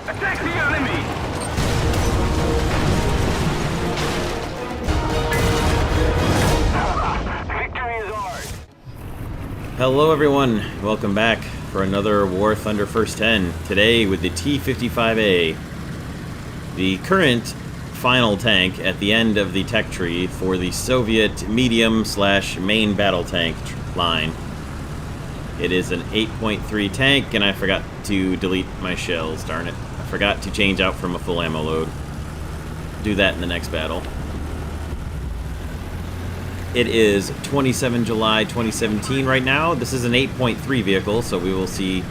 Attack the enemy! Victory is ours! Hello everyone, welcome back for another War Thunder First 10. Today with the T-55a, the current final tank at the end of the tech tree for the Soviet medium/main battle tank line. It is an 8.3 tank, and I forgot to delete my shells, darn it. I forgot to change out from a full ammo load. Do that in the next battle. It is 27 July 2017 right now. This is an 8.3 vehicle, so we will see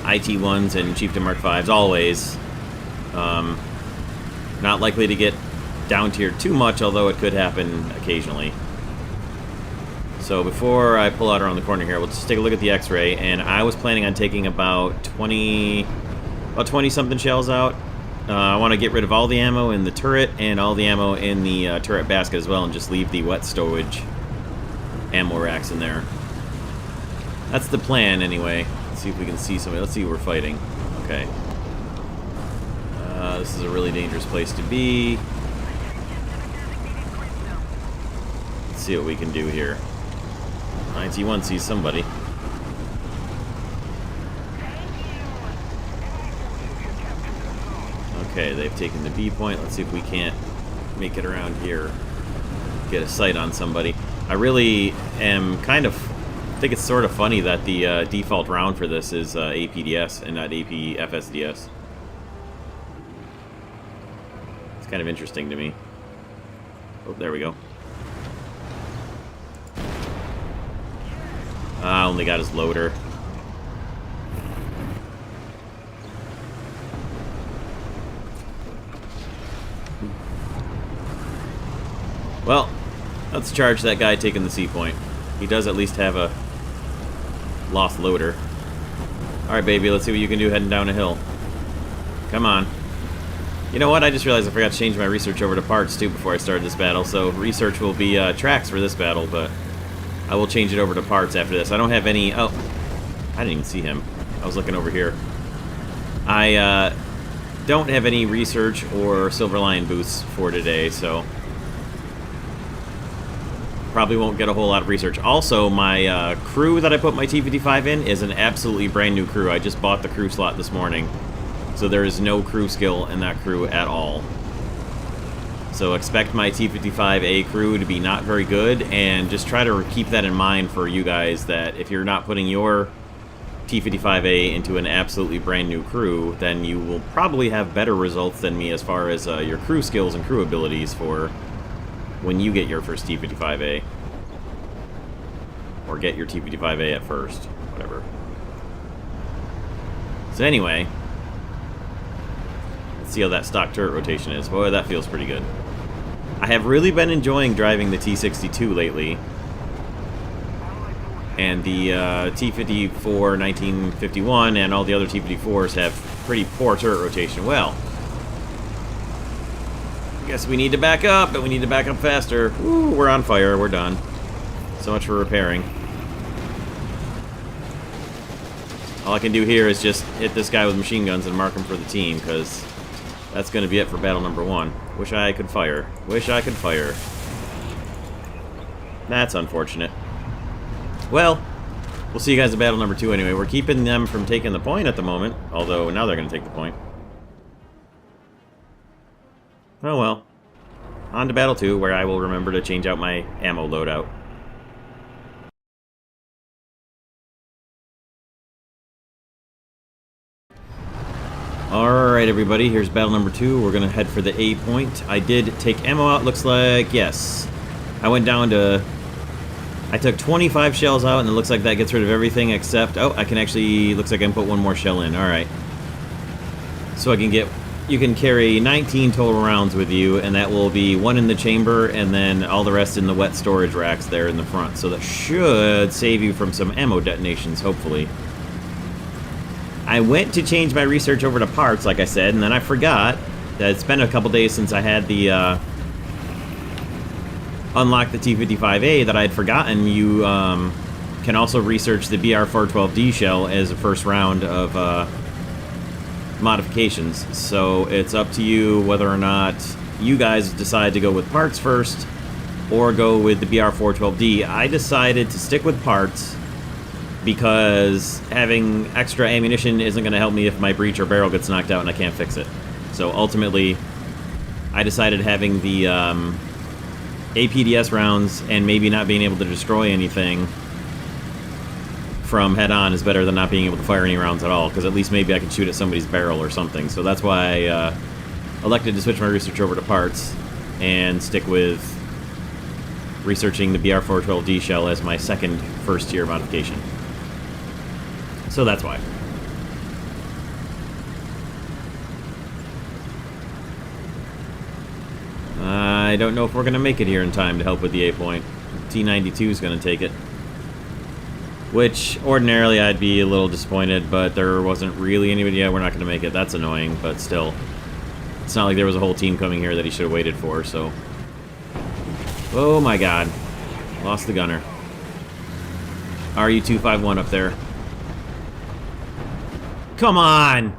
IT-1s and Chieftain Mark 5s always. Not likely to get down tiered too much, although it could happen occasionally. So before I pull out around the corner here, we'll just take a look at the X-ray, and I was planning on taking about 20-something shells out. I want to get rid of all the ammo in the turret and all the ammo in the turret basket as well, and just leave the wet stowage ammo racks in there. That's the plan, anyway. Let's see if we can see somebody. Let's see who we're fighting. Okay. This is a really dangerous place to be. Let's see what we can do here. IT-1 sees somebody. Okay, they've taken the B point. Let's see if we can't make it around here. Get a sight on somebody. I really am kind of... I think it's sort of funny that the default round for this is APDS and not FSDS. It's kind of interesting to me. Oh, there we go. Only got his loader. Well, let's charge that guy taking the C point. He does at least have a lost loader. Alright, baby, let's see what you can do heading down a hill. Come on. You know what? I just realized I forgot to change my research over to parts, too, before I started this battle. So research will be tracks for this battle, but I will change it over to parts after this. I don't have any... Oh, I didn't even see him. I was looking over here. I don't have any research or Silver Lion boosts for today, so... probably won't get a whole lot of research. Also, my crew that I put my T-55 in is an absolutely brand new crew. I just bought the crew slot this morning. So there is no crew skill in that crew at all. So expect my T-55a crew to be not very good, and just try to keep that in mind for you guys, that if you're not putting your T-55a into an absolutely brand new crew, then you will probably have better results than me as far as your crew skills and crew abilities for when you get your first T-55a. Or get your T-55a at first. Whatever. So anyway, let's see how that stock turret rotation is. Boy, that feels pretty good. I have really been enjoying driving the T-62 lately. And the T-54 1951 and all the other T-54s have pretty poor turret rotation. Well, I guess we need to back up, but we need to back up faster. Woo, we're on fire. We're done. So much for repairing. All I can do here is just hit this guy with machine guns and mark him for the team, because that's going to be it for battle number 1. Wish I could fire. Wish I could fire. That's unfortunate. Well, we'll see you guys at battle number 2 anyway. We're keeping them from taking the point at the moment, although now they're going to take the point. Oh well. On to battle 2, where I will remember to change out my ammo loadout. Alright everybody, here's battle number 2. We're gonna head for the A point. I did take ammo out, looks like, yes. I went down to... I took 25 shells out, and it looks like that gets rid of everything except... Oh, I can actually... looks like I can put one more shell in, alright. So I can get... You can carry 19 total rounds with you, and that will be 1 in the chamber, and then all the rest in the wet storage racks there in the front. So that should save you from some ammo detonations, hopefully. I went to change my research over to parts, like I said, and then I forgot that it's been a couple days since I had the unlocked the T-55a, that I had forgotten you can also research the BR-412D shell as a first round of modifications. So it's up to you whether or not you guys decide to go with parts first or go with the BR412D. I decided to stick with parts because having extra ammunition isn't going to help me if my breech or barrel gets knocked out and I can't fix it. So ultimately, I decided having the APDS rounds and maybe not being able to destroy anything from head-on is better than not being able to fire any rounds at all, because at least maybe I could shoot at somebody's barrel or something. So that's why I elected to switch my research over to parts and stick with researching the BR412D shell as my second first-tier modification. So that's why. I don't know if we're going to make it here in time to help with the A point. T-92 is going to take it. Which, ordinarily, I'd be a little disappointed, but there wasn't really anybody. Yeah, we're not going to make it. That's annoying, but still. It's not like there was a whole team coming here that he should have waited for, so... Oh my god. Lost the gunner. RU-251 up there. Come on!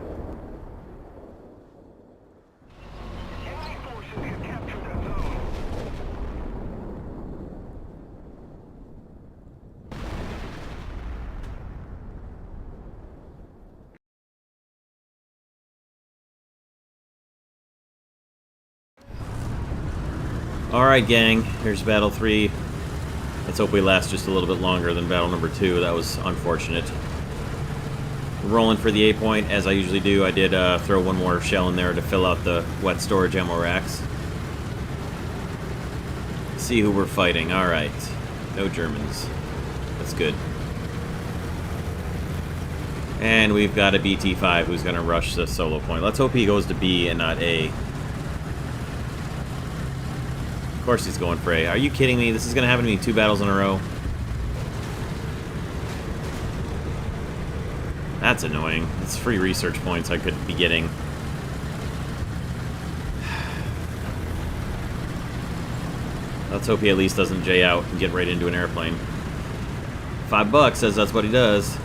Alright, gang. Here's Battle 3. Let's hope we last just a little bit longer than Battle number 2. That was unfortunate. Rolling for the A point, as I usually do. I did throw one more shell in there to fill out the wet storage ammo racks. See who we're fighting. Alright. No Germans. That's good. And we've got a BT-5 who's going to rush the solo point. Let's hope he goes to B and not A. Of course he's going for A. Are you kidding me? This is going to happen to me 2 battles in a row. That's annoying. It's free research points I could be getting. Let's hope he at least doesn't J out and get right into an airplane. $5 says that's what he does.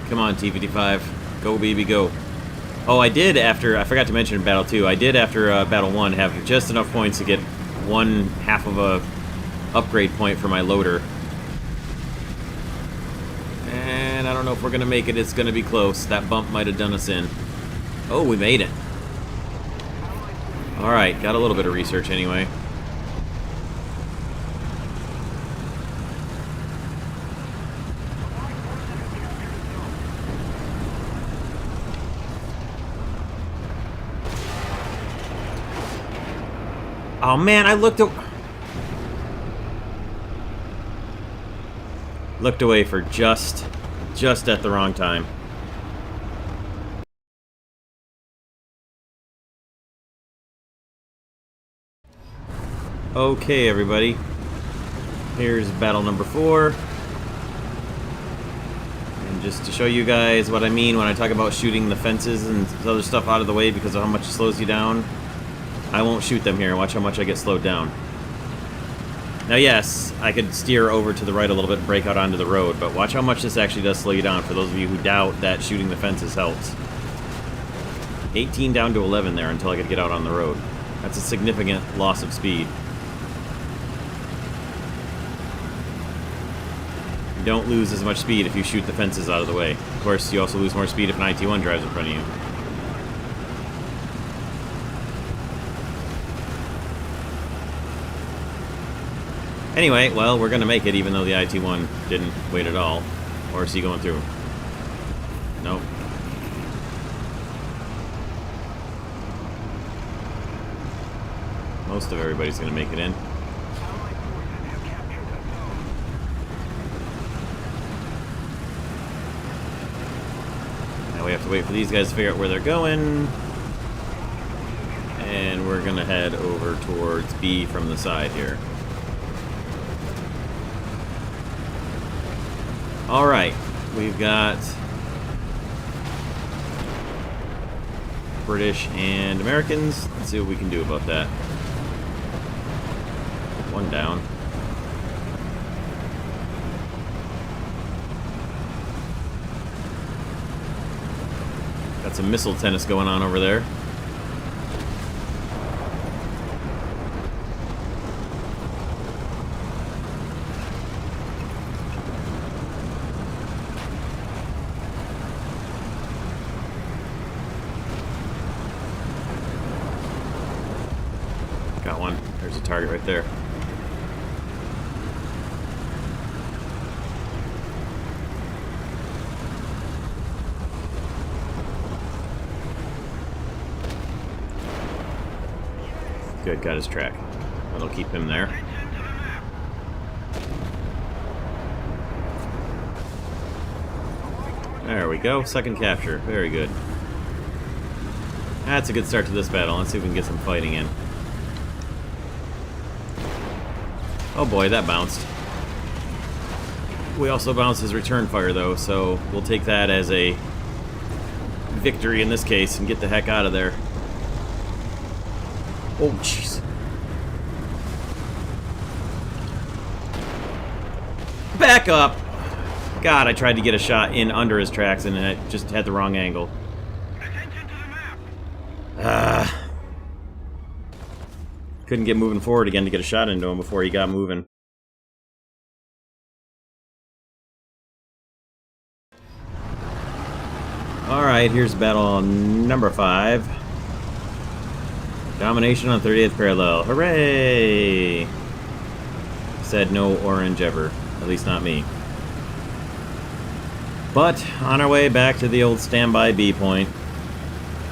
Come on, T-55. Go, baby, go. Oh, I did after... I forgot to mention in Battle 2. I did after Battle 1 have just enough points to get 1/2 of a upgrade point for my loader. And I don't know if we're going to make it. It's going to be close. That bump might have done us in. Oh, we made it. Alright, got a little bit of research anyway. Oh man, I looked away for just at the wrong time. Okay, everybody. Here's battle number 4. And just to show you guys what I mean when I talk about shooting the fences and other stuff out of the way because of how much it slows you down, I won't shoot them here. Watch how much I get slowed down. Now, yes, I could steer over to the right a little bit and break out onto the road, but watch how much this actually does slow you down for those of you who doubt that shooting the fences helps. 18 down to 11 there until I could get out on the road. That's a significant loss of speed. You don't lose as much speed if you shoot the fences out of the way. Of course, you also lose more speed if an IT-1 drives in front of you. Anyway, well, we're going to make it even though the IT-1 didn't wait at all. Or is he going through? Nope. Most of everybody's going to make it in. Now we have to wait for these guys to figure out where they're going. And we're going to head over towards B from the side here. Alright, we've got British and Americans. Let's see what we can do about that. One down. Got some missile tennis going on over there. Got one. There's a target right there. Good, got his track. That'll keep him there. There we go. Second capture. Very good. That's a good start to this battle. Let's see if we can get some fighting in. Oh boy, that bounced. We also bounced his return fire, though, so we'll take that as a victory in this case and get the heck out of there. Oh, jeez. Back up! God, I tried to get a shot in under his tracks and I just had the wrong angle. Attention to the map. Couldn't get moving forward again to get a shot into him before he got moving. Alright, here's battle number 5. Domination on 30th parallel. Hooray! Said no orange ever. At least not me. But, on our way back to the old standby B point.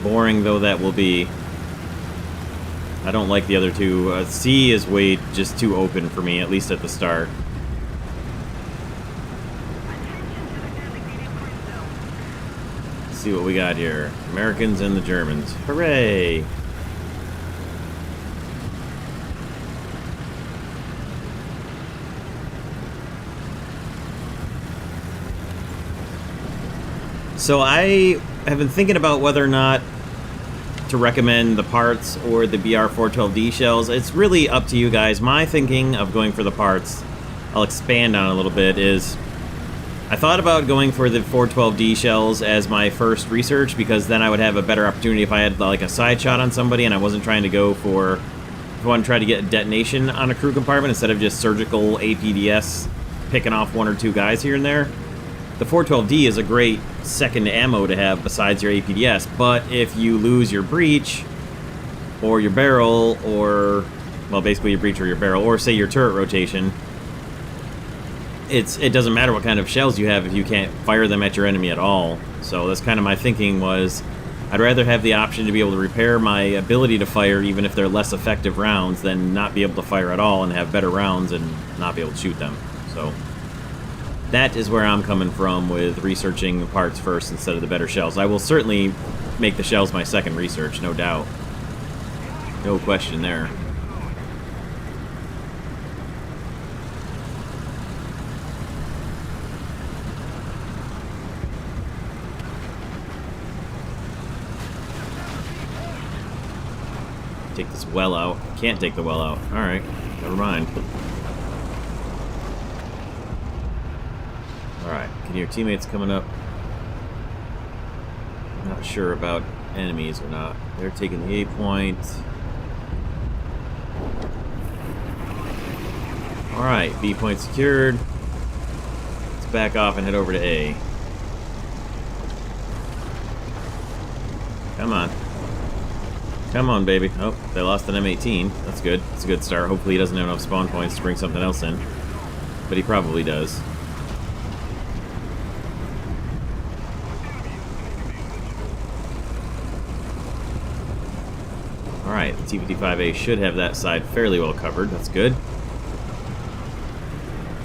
Boring though that will be. I don't like the other two. C is way just too open for me, at least at the start. Let's see what we got here. Americans and the Germans. Hooray! So I have been thinking about whether or not to recommend the parts or the BR-412D shells. It's really up to you guys. My thinking of going for the parts, I'll expand on a little bit, is I thought about going for the 412D shells as my first research because then I would have a better opportunity if I had like a side shot on somebody and I wasn't trying to go for, if I wanted to try to get a detonation on a crew compartment instead of just surgical APDS picking off one or two guys here and there. The 412D is a great second ammo to have besides your APDS, but if you lose your breech, or your barrel, or, well, basically your breech or your barrel, or say your turret rotation, it doesn't matter what kind of shells you have if you can't fire them at your enemy at all. So that's kind of my thinking was, I'd rather have the option to be able to repair my ability to fire even if they're less effective rounds than not be able to fire at all and have better rounds and not be able to shoot them. So that is where I'm coming from with researching the parts first instead of the better shells. I will certainly make the shells my second research, no doubt. No question there. Take this well out. Can't take the well out. Alright, never mind. Alright, can your teammates coming up? Not sure about enemies or not. They're taking the A point. Alright, B point secured. Let's back off and head over to A. Come on. Come on, baby. Oh, they lost an M18. That's good. That's a good start. Hopefully he doesn't have enough spawn points to bring something else in. But he probably does. Alright, the T-55a should have that side fairly well covered. That's good.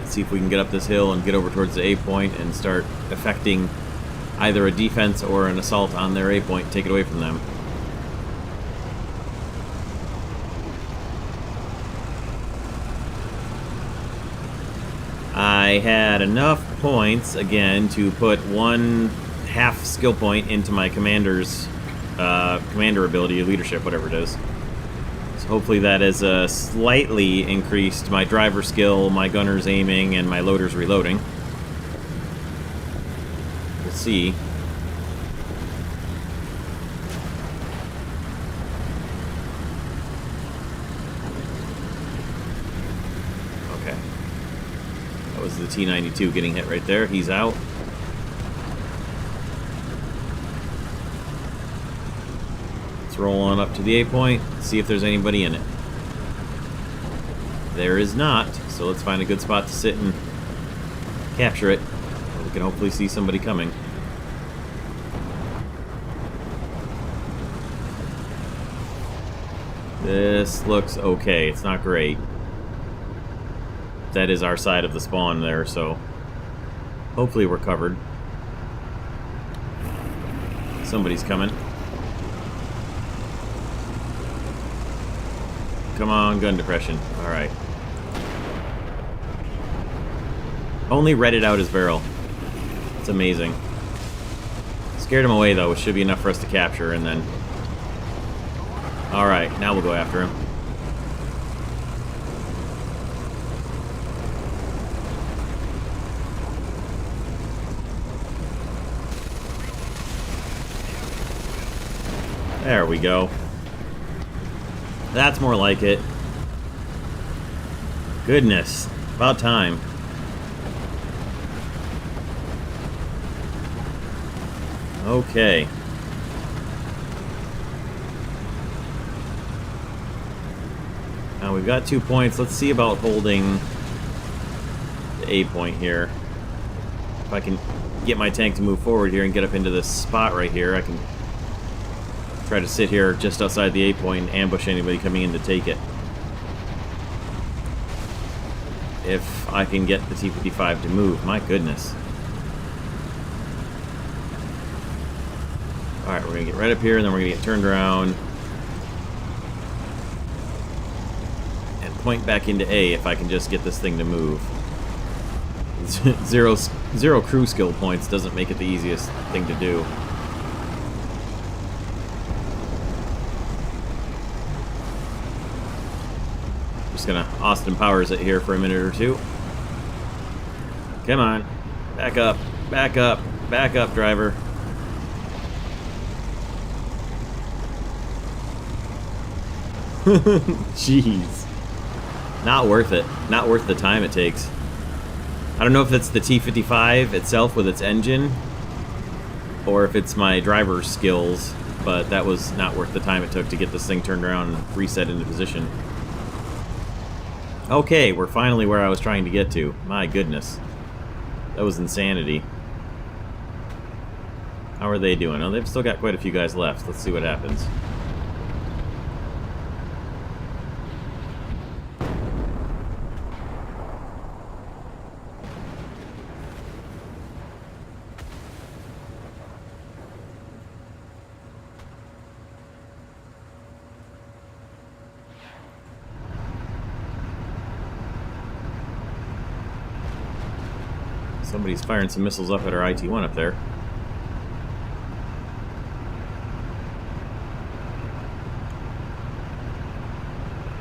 Let's see if we can get up this hill and get over towards the A point and start affecting either a defense or an assault on their A point and take it away from them. I had enough points, again, to put 1/2 skill point into my commander's commander ability, leadership, whatever it is. So hopefully that has slightly increased my driver skill, my gunner's aiming, and my loader's reloading. We'll see. was the T-92 getting hit right there. He's out. Let's roll on up to the A point, see if there's anybody in it. There is not, so let's find a good spot to sit and capture it. We can hopefully see somebody coming. This looks okay. It's not great. That is our side of the spawn there, so hopefully we're covered. Somebody's coming. Come on, gun depression. Alright. Only redded out his barrel. It's amazing. Scared him away, though, which should be enough for us to capture, and then... Alright, now we'll go after him. There we go. That's more like it. Goodness. About time. Okay. Now we've got 2 points. Let's see about holding the A point here. If I can get my tank to move forward here and get up into this spot right here, I can try to sit here just outside the A point and ambush anybody coming in to take it. If I can get the T-55 to move. My goodness. Alright, we're going to get right up here, and then we're going to get turned around and point back into A if I can just get this thing to move. Zero crew skill points doesn't make it the easiest thing to do. Just going to Austin Powers it here for a minute or two. Come on. Back up. Back up. Back up, driver. Jeez. Not worth it. Not worth the time it takes. I don't know if it's the T-55 itself with its engine, or if it's my driver's skills, but that was not worth the time it took to get this thing turned around and reset into position. Okay, we're finally where I was trying to get to. My goodness. That was insanity. How are they doing? Oh, they've still got quite a few guys left. Let's see what happens. Somebody's firing some missiles up at our IT-1 up there.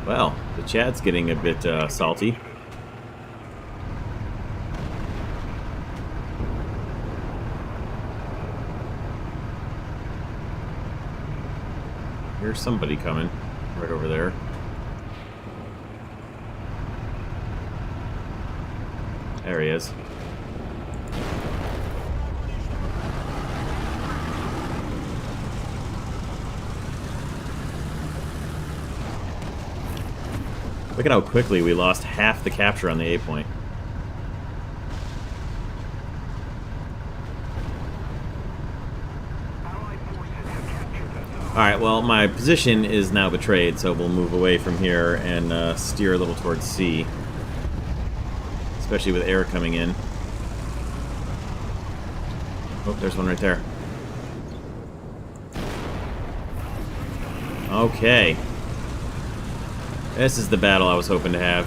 Well, the chat's getting a bit salty. Here's somebody coming right over there. There he is. Look at how quickly we lost half the capture on the A point. Alright, well, my position is now betrayed, so we'll move away from here and steer a little towards C. Especially with air coming in. Oh, there's one right there. Okay. This is the battle I was hoping to have.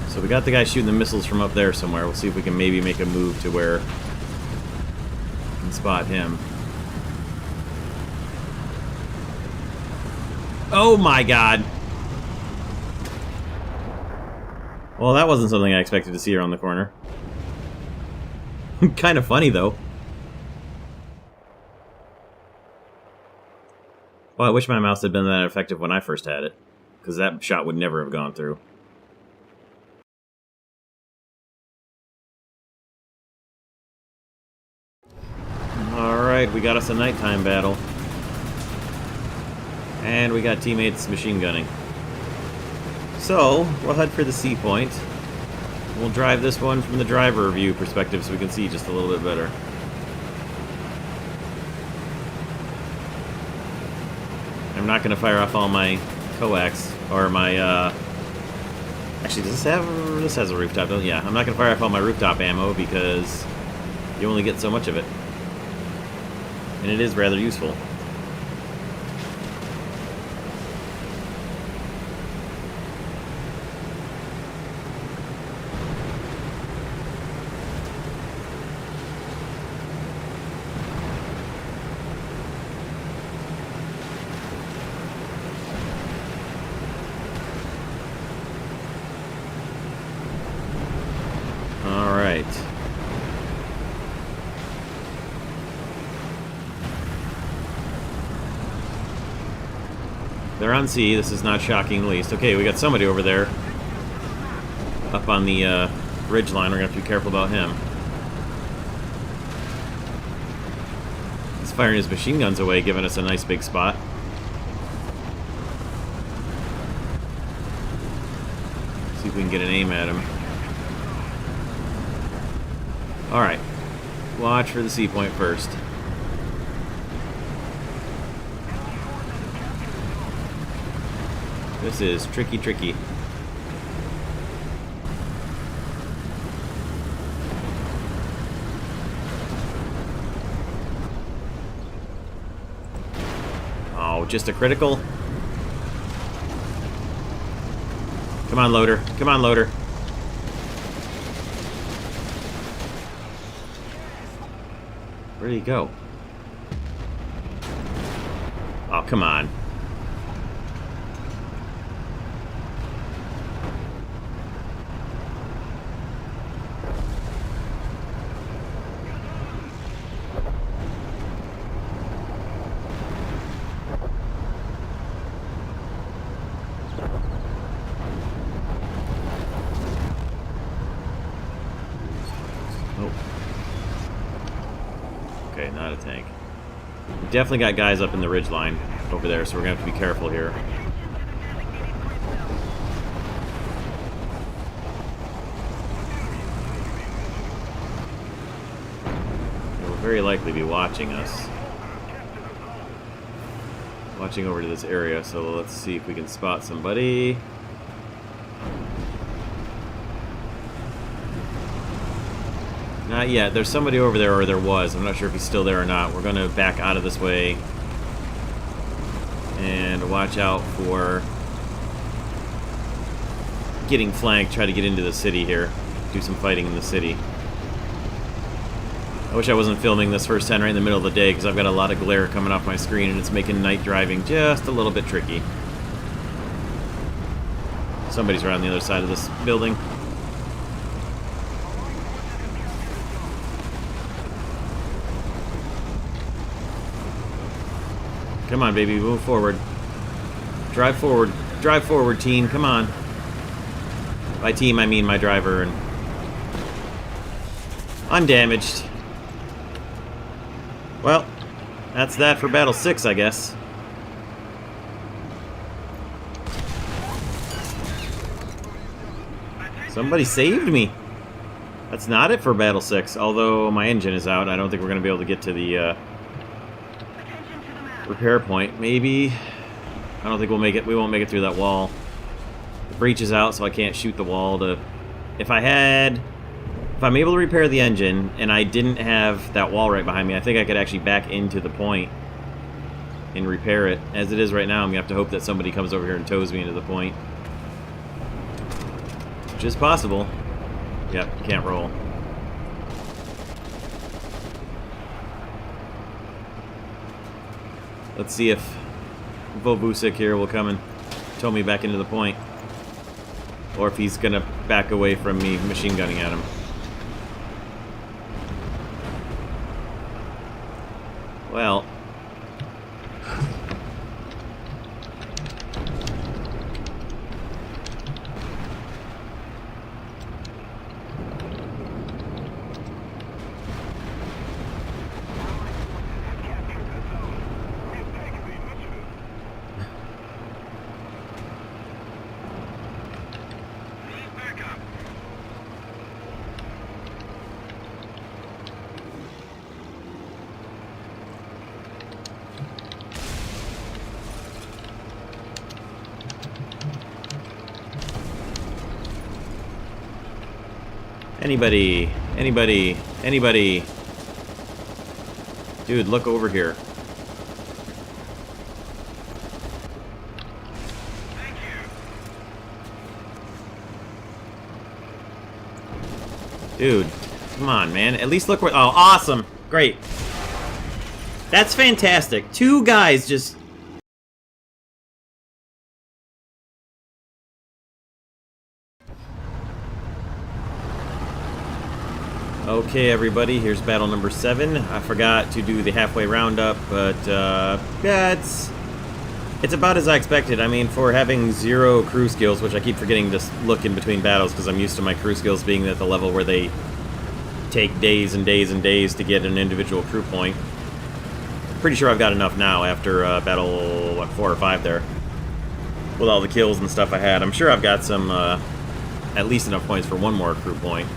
So we got the guy shooting the missiles from up there somewhere. We'll see if we can maybe make a move to where we can spot him. Oh my god! Well, that wasn't something I expected to see around the corner. Kind of funny, though. Well, I wish my mouse had been that effective when I first had it, because that shot would never have gone through. Alright, we got us a nighttime battle. And we got teammates machine gunning. So, we'll head for the C point. We'll drive this one from the driver view perspective so we can see just a little bit better. I'm not going to fire off all my coax, or my, Actually, does this have... This has a rooftop, doesn't it? Yeah, I'm not going to fire off all my rooftop ammo because you only get so much of it. And it is rather useful. Alright. They're on C. This is not shocking the least. Okay, we got somebody over there. Up on the ridge line. We're going to have to be careful about him. He's firing his machine guns away, giving us a nice big spot. See if we can get an aim at him. Alright. Watch for the C point first. This is tricky, tricky. Oh, just a critical? Come on, loader. Come on, loader. Where'd he go? Oh, come on. Okay, not a tank. We definitely got guys up in the ridge line over there, so we're going to have to be careful here. They will very likely be watching us. Watching over to this area, so let's see if we can spot somebody. Not yet. There's somebody over there, or there was. I'm not sure if he's still there or not. We're going to back out of this way and watch out for getting flanked, try to get into the city here. Do some fighting in the city. I wish I wasn't filming this first time right in the middle of the day because I've got a lot of glare coming off my screen and it's making night driving just a little bit tricky. Somebody's around the other side of this building. Come on, baby, move forward. Drive forward, team, come on. By team, I mean my driver and... Undamaged. Well, that's that for Battle 6, I guess. Somebody saved me. That's not it for Battle 6, although my engine is out. I don't think we're going to be able to get to the repair point. Maybe. I don't think we'll make it. We won't make it through that wall. The breach is out, so I can't shoot the wall to... If I'm able to repair the engine, and I didn't have that wall right behind me, I think I could actually back into the point and repair it. As it is right now, I'm going to have to hope that somebody comes over here and tows me into the point. Which is possible. Yep, can't roll. Let's see if Vobusik here will come and tow me back into the point. Or if he's going to back away from me machine gunning at him. Well. Anybody, anybody, anybody. Dude, look over here. Thank you. Dude, come on, man. At least look where... Oh, awesome. Great. That's fantastic. Two guys just... Okay, everybody, here's battle number 7. I forgot to do the halfway roundup, but, yeah, it's about as I expected. I mean, for having 0 crew skills, which I keep forgetting to look in between battles because I'm used to my crew skills being at the level where they take days and days and days to get an individual crew point. Pretty sure I've got enough now after battle, what, 4 or 5 there. With all the kills and stuff I had. I'm sure I've got some, at least enough points for 1 more crew point.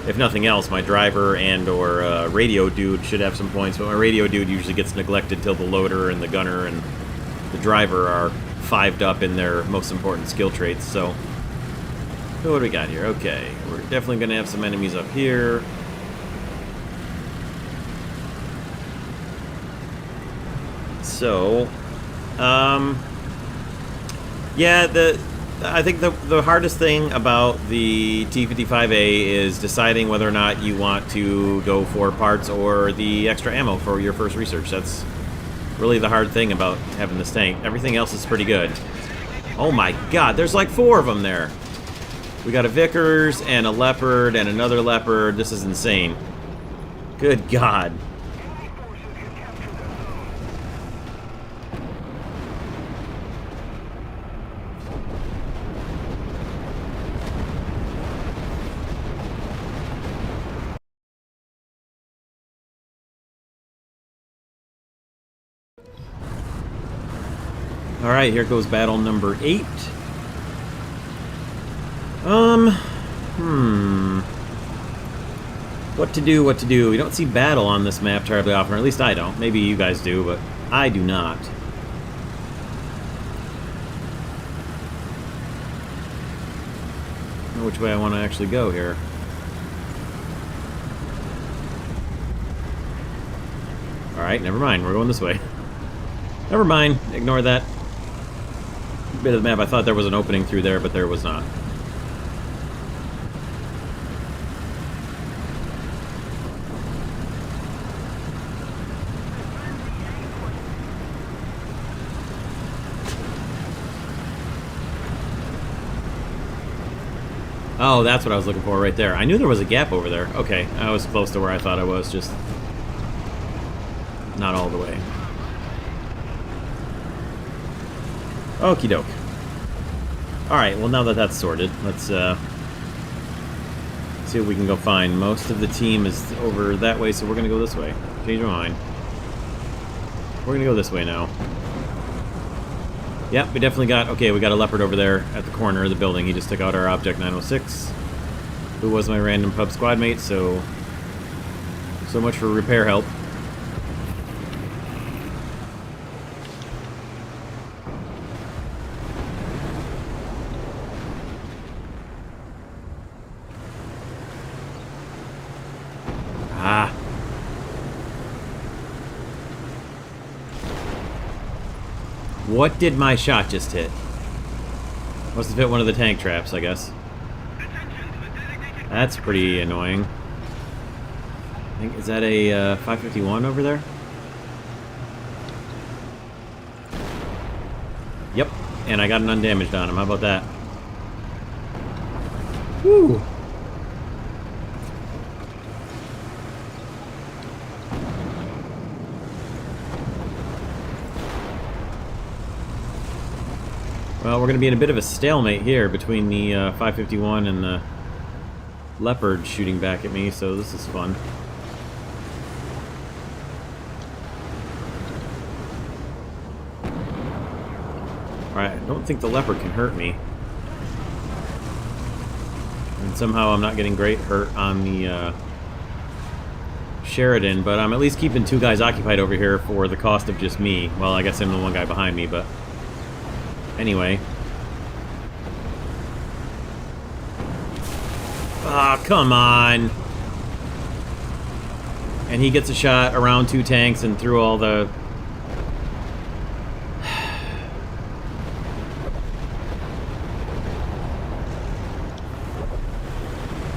If nothing else, my driver and or radio dude should have some points, but my radio dude usually gets neglected till the loader and the gunner and the driver are 5'd up in their most important skill traits, so... What do we got here? Okay, we're definitely going to have some enemies up here. So, yeah, I think the hardest thing about the T-55a is deciding whether or not you want to go for parts or the extra ammo for your first research. That's really the hard thing about having this tank. Everything else is pretty good. Oh my god, there's like 4 of them there. We got a Vickers and a Leopard and another Leopard. This is insane. Good god. Alright, here goes battle number 8. What to do, what to do? We don't see battle on this map terribly often, or at least I don't. Maybe you guys do, but I do not. I don't know which way I want to actually go here. Alright, never mind. We're going this way. Never mind. Ignore that bit of the map. I thought there was an opening through there, but there was not. Oh, that's what I was looking for right there. I knew there was a gap over there. Okay, I was close to where I thought I was, just not all the way. Okie doke. Alright, well now that that's sorted, let's see what we can go find. Most of the team is over that way, so we're gonna go this way. Change my mind. We're gonna go this way now. Yep, we definitely got... Okay, we got a Leopard over there at the corner of the building. He just took out our Object 906, who was my random pub squad mate, so much for repair help. Ah. What did my shot just hit? Must have hit one of the tank traps, I guess. That's pretty annoying. I think, is that a 551 over there? Yep, and I got an undamaged on him. How about that? Woo! Well, we're going to be in a bit of a stalemate here between the 551 and the Leopard shooting back at me, so this is fun. Alright, I don't think the Leopard can hurt me. And somehow I'm not getting great hurt on the Sheridan, but I'm at least keeping two guys occupied over here for the cost of just me. Well, I guess I'm the one guy behind me, but anyway. Ah, come on. And he gets a shot around two tanks and through all the...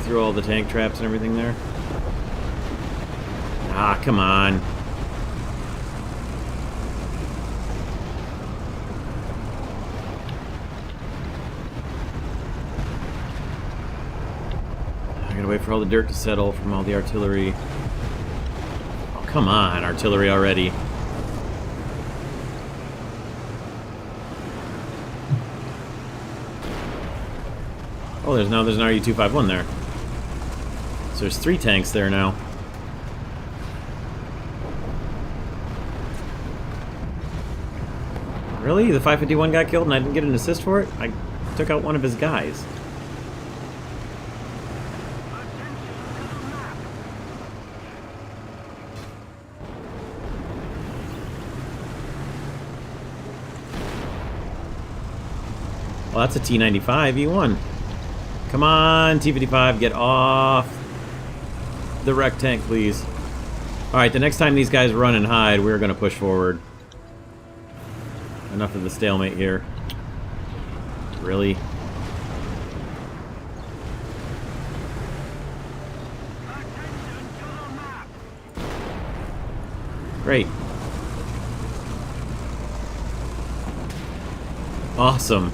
through all the tank traps and everything there. Ah, come on. I gotta wait for all the dirt to settle from all the artillery. Oh, come on, artillery already. Oh, there's an RU-251 there. So there's 3 tanks there now. Really? The 551 got killed and I didn't get an assist for it? I took out one of his guys. Well, that's a T-95. He won. Come on, T-55, get off the wreck tank, please. Alright, the next time these guys run and hide, we're going to push forward. Enough of the stalemate here. Really? Great. Awesome.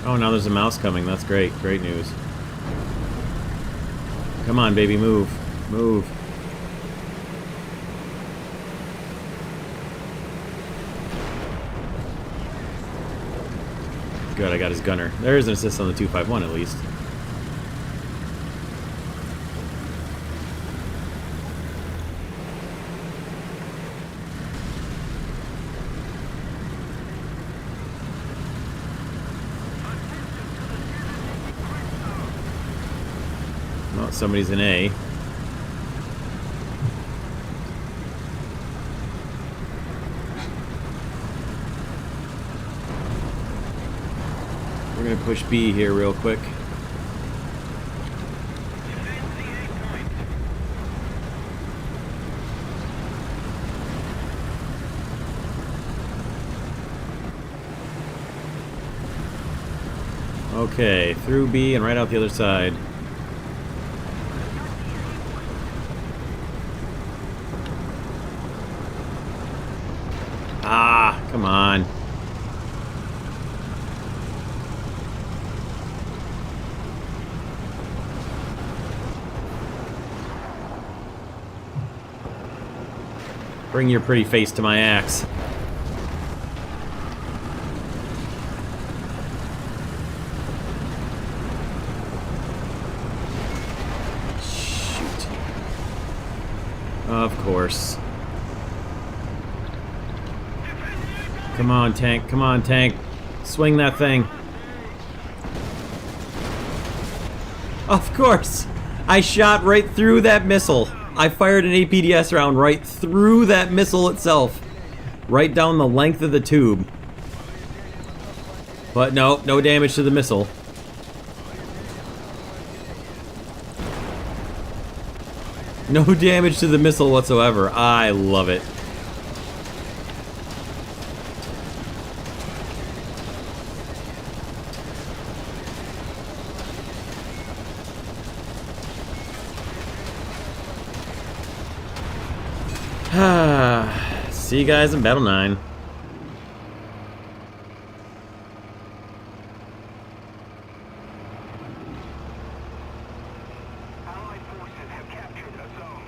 Oh, now there's a mouse coming. That's great. Great news. Come on, baby, move. Move. Good, I got his gunner. There's an assist on the 251 at least. Well, somebody's in A. We're gonna push B here real quick. Okay, through B and right out the other side. Ah, come on. Bring your pretty face to my axe. Shoot. Of course. Come on, tank. Come on, tank. Swing that thing. Of course. I shot right through that missile. I fired an APDS round right through that missile itself. Right down the length of the tube. But no, no damage to the missile. No damage to the missile whatsoever. I love it. See you guys in Battle 9. Allied forces have captured a zone.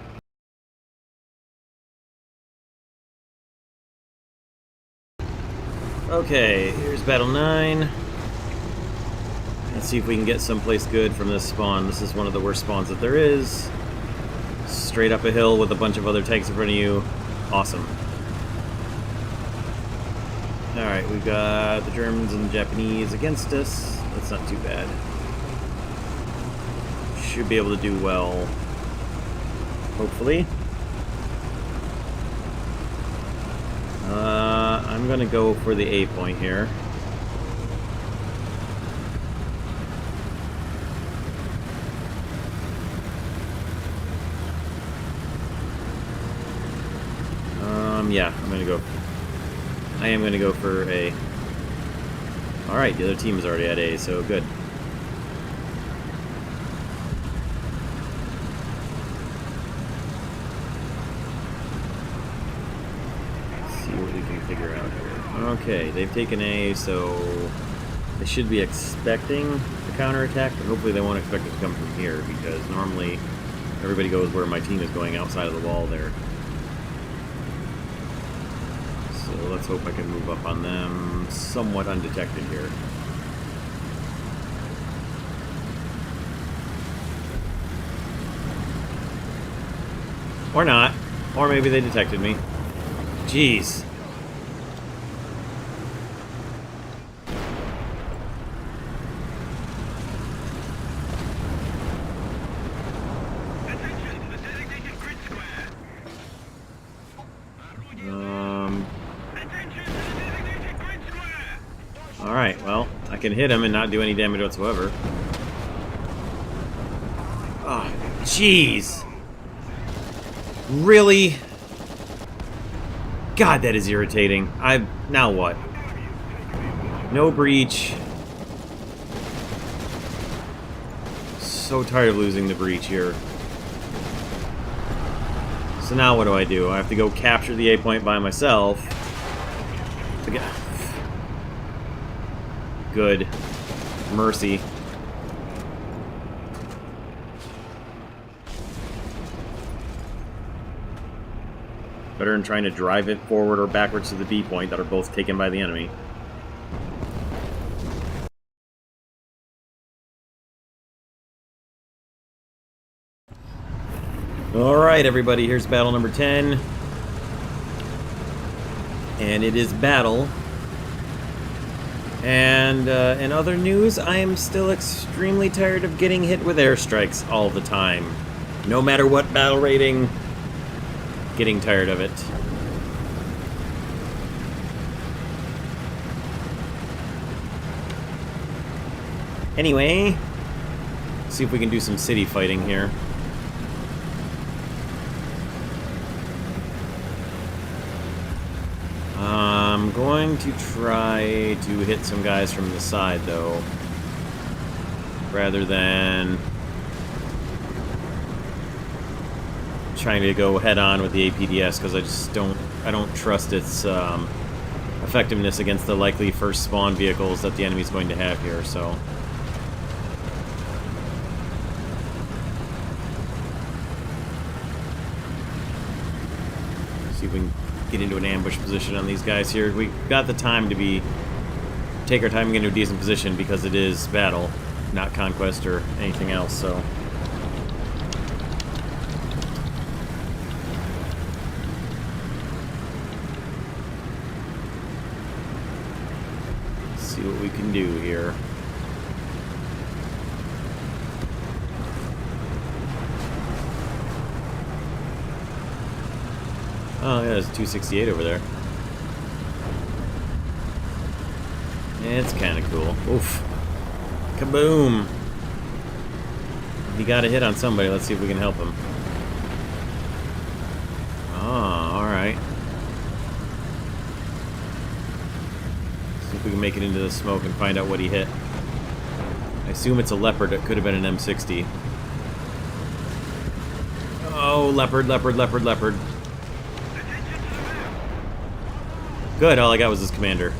Okay, here's Battle 9. Let's see if we can get someplace good from this spawn. This is one of the worst spawns that there is. Straight up a hill with a bunch of other tanks in front of you. Awesome. Alright, we've got the Germans and the Japanese against us. That's not too bad. Should be able to do well. Hopefully. I'm gonna go for the A point here. Yeah, I am gonna go for A. Alright, the other team is already at A, so good. See what we can figure out here. Okay, they've taken A, so they should be expecting a counterattack, but hopefully they won't expect it to come from here, because normally everybody goes where my team is going outside of the wall there. So let's hope I can move up on them somewhat undetected here. Or not. Or maybe they detected me. Jeez. Alright, well, I can hit him and not do any damage whatsoever. Oh, jeez! Really? God, that is irritating. Now what? No breach. So tired of losing the breach here. So now what do? I have to go capture the A point by myself. Good. Mercy. Better than trying to drive it forward or backwards to the B point that are both taken by the enemy. Alright, everybody, here's battle number 10. And it is battle. And in other news, I am still extremely tired of getting hit with airstrikes all the time. No matter what battle rating, getting tired of it. Anyway, see if we can do some city fighting here. I'm going to try to hit some guys from the side, though, rather than trying to go head-on with the APDS, because I don't trust its effectiveness against the likely first spawn vehicles that the enemy's going to have here, so. See if we can get into an ambush position on these guys here. We got the time to take our time and get into a decent position because it is battle, not conquest or anything else, so. Let's see what we can do here. Oh, yeah, there's a 268 over there. It's kind of cool. Oof. Kaboom! He got a hit on somebody. Let's see if we can help him. Oh, alright. See if we can make it into the smoke and find out what he hit. I assume it's a Leopard. It could have been an M60. Oh, Leopard, Leopard, Leopard, Leopard. Good, all I got was his commander.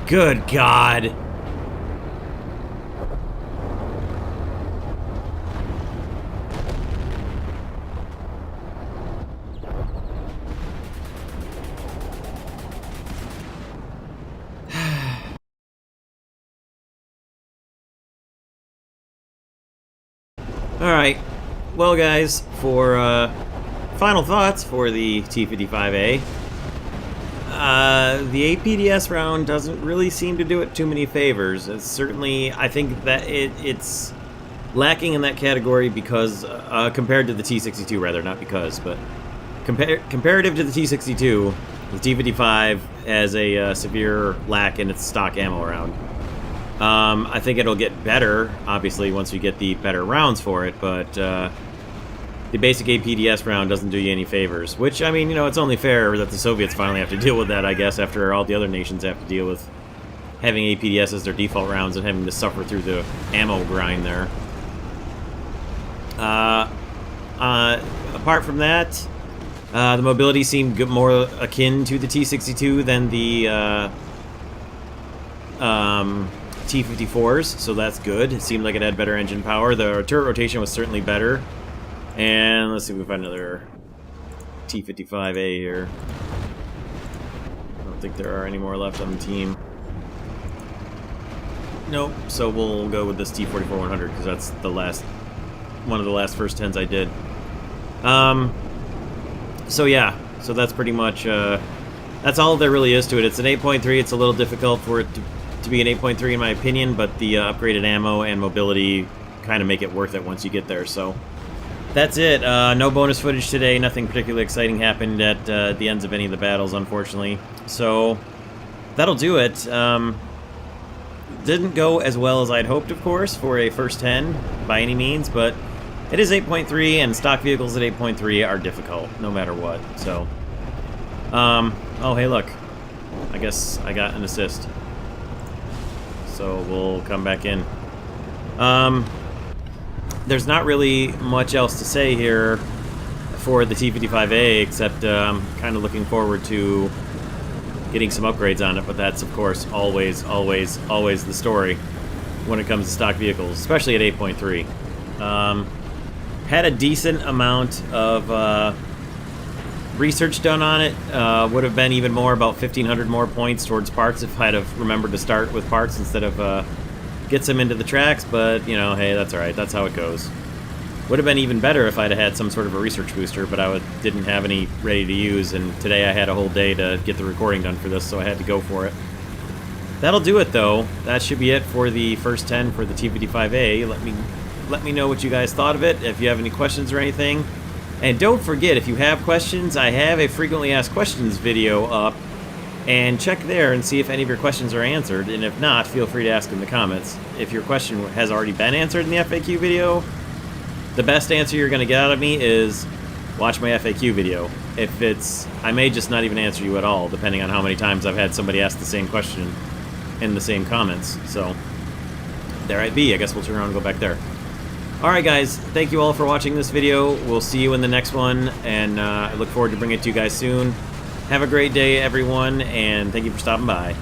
Good God! Alright, well guys, for final thoughts for the T-55a. The APDS round doesn't really seem to do it too many favors. It's certainly, I think that it's lacking in that category because, compared to the T-62 rather, not because, but comparative to the T-62, the T-55 has a severe lack in its stock ammo round. I think it'll get better, obviously, once you get the better rounds for it, but the basic APDS round doesn't do you any favors. Which, I mean, you know, it's only fair that the Soviets finally have to deal with that, I guess, after all the other nations have to deal with having APDS as their default rounds and having to suffer through the ammo grind there. Apart from that, the mobility seemed more akin to the T-62 than the T-54s, so that's good. It seemed like it had better engine power. The turret rotation was certainly better. And let's see if we can find another T-55a here. I don't think there are any more left on the team. Nope, so we'll go with this T-44-100 because that's the last, one of the last first 10s I did. So yeah, so that's pretty much, that's all there really is to it. It's an 8.3, it's a little difficult for it to be an 8.3 in my opinion, but the upgraded ammo and mobility kind of make it worth it once you get there, so. That's it. No bonus footage today. Nothing particularly exciting happened at the ends of any of the battles, unfortunately. So, that'll do it. Didn't go as well as I'd hoped, of course, for a first 10, by any means, but it is 8.3, and stock vehicles at 8.3 are difficult, no matter what. So, oh, hey, look. I guess I got an assist. So, we'll come back in. There's not really much else to say here for the T-55a, except I'm kind of looking forward to getting some upgrades on it, but that's, of course, always the story when it comes to stock vehicles, especially at 8.3. Had a decent amount of research done on it. Would have been even more, about 1,500 more points towards parts if I'd have remembered to start with parts instead of gets them into the tracks, but, you know, hey, that's alright, that's how it goes. Would have been even better if I'd have had some sort of a research booster, but I didn't have any ready to use, and today I had a whole day to get the recording done for this, so I had to go for it. That'll do it, though. That should be it for the first 10 for the T-55a. Let me know what you guys thought of it, if you have any questions or anything. And don't forget, if you have questions, I have a frequently asked questions video up, and check there and see if any of your questions are answered, and if not, feel free to ask in the comments. If your question has already been answered in the FAQ video, the best answer you're going to get out of me is watch my FAQ video. If it's, I may just not even answer you at all, depending on how many times I've had somebody ask the same question in the same comments. So, there it be. I guess we'll turn around and go back there. Alright guys, thank you all for watching this video. We'll see you in the next one, and I look forward to bringing it to you guys soon. Have a great day, everyone, and thank you for stopping by.